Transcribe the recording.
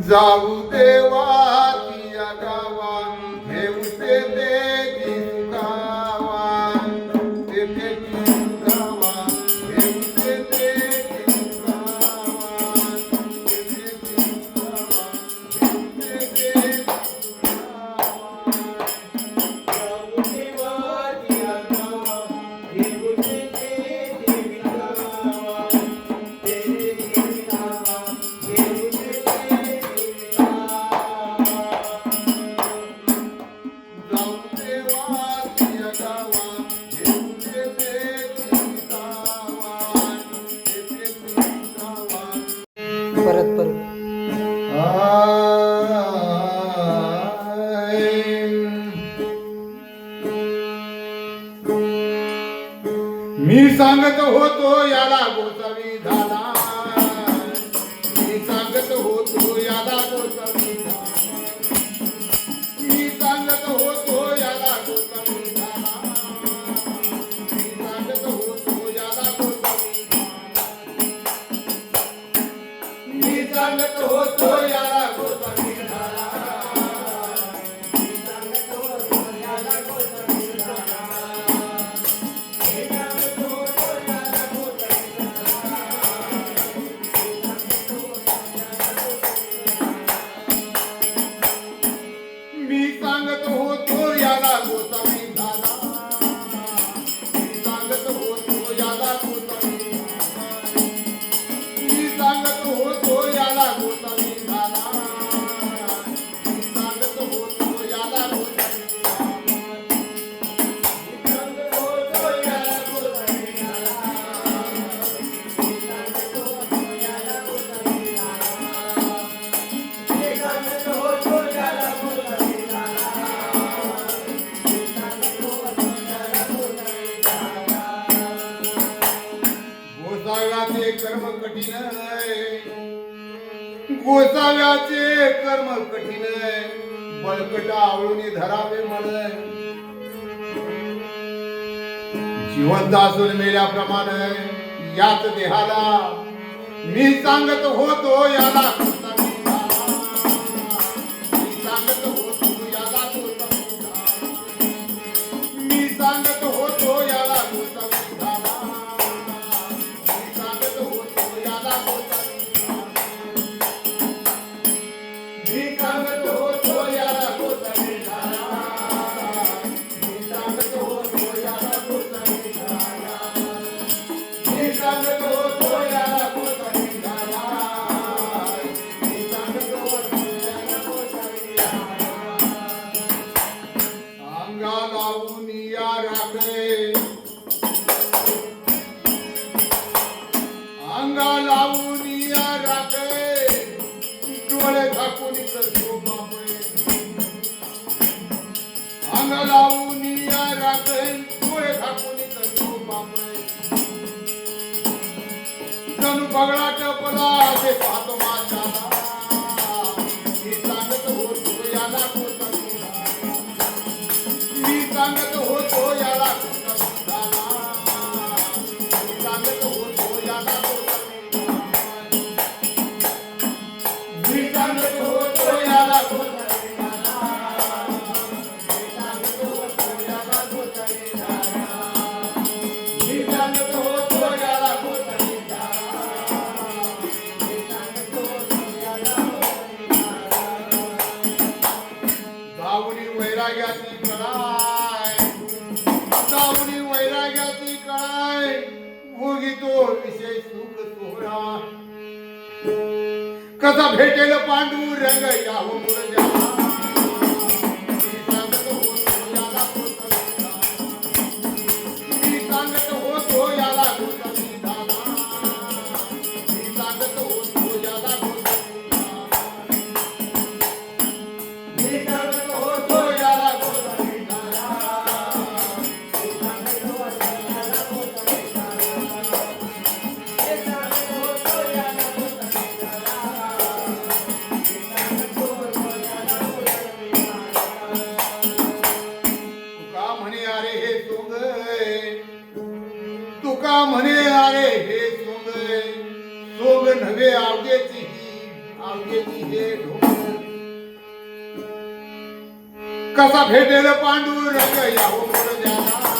जाऊ देवाच्या गावा घेऊ तेथे सुखावा तेथे सुखावा घेऊ तेथे सुखावा तेथे सुखावा घेऊ तेथे जाऊ देवाच्या गावा घेऊ तेथे सुखावा तेथे सुखावा परत परत मी सांगत होतो याला गोसावी झाला मी सांगत होतो याला गोसावी झाला मी सांगत होतो याला गोसावी झाला मी सांगत होतो याला गोसावी झाला मी सांगत होतो याला गोसावी झाला मी सांगत होतो याला गोसावी झाला मी सांगत होतो याला गोसावी झाला मी सांगत होतो याला गोसावी झाला मी सांगत होतो याला गोसावी झाला मी सांगत होतो याला गोसावी झाला मी सांगत होतो याला गोसावी झाला मी सांगत होतो याला गोसावी झाला मी सांगत होतो याला गोसावी गोसाव्याचे कर्म कठीण गोसाव्याचे कर्म कठीण बळकट आवळून धरावे म्हण जिवंत असून मेल्याप्रमाणे याच देहाला मी सांगत होतो याला गोसावी झाला. मी सांगत होतो याला गोसावी झाला. मी सांगत होतो याला गोसावी झाला. मी सांगत होतो याला गोसावी झाला. मी सांगत होतो याला गोसावी झाला. मी सांगत होतो याला गोसावी झाला. मी सांगत होतो याला गोसावी झाला. मी सांगत होतो याला गोसावी झाला. अंगा लावून या राखे अंगा लावून या राखे डोळे झाकून करतो बापे अंगा लावून या राखे डोळे झाकून करतो बापे जणू बगळाच्या पला ते पाहतो माझ्याला मी सांगत होतो याला गोसावी झाला. मी सांगत होतो याला गोसावी झाला. मी सांगत होतो याला गोसावी झाला. मी सांगत होतो याला गोसावी झाला. मी सांगत होतो याला गोसावी झाला. मी सांगत होतो याला गोसावी झाला. मी सांगत होतो याला गोसावी झाला. जाऊनी वैराग्याची कळाय जाऊनी वैराग्याची कळाय भोगितो विषय सुख सोहळा कसा भेटेल पांडुरंग याहो मुरजा. मी सांगत होतो याला गोसावी झाला. मी सांगत होतो याला गोसावी झाला. मी सांगत होतो याला गोसावी झाला. मी सांगत होतो याला गोसावी झाला. मी सांगत होतो याला गोसावी झाला. मी सांगत होतो याला गोसावी झाला. मी सांगत होतो याला गोसावी झाला. नाव घेती हे ढोंगर कसा भेटेल पांडुरंग यावं पुढं जाणार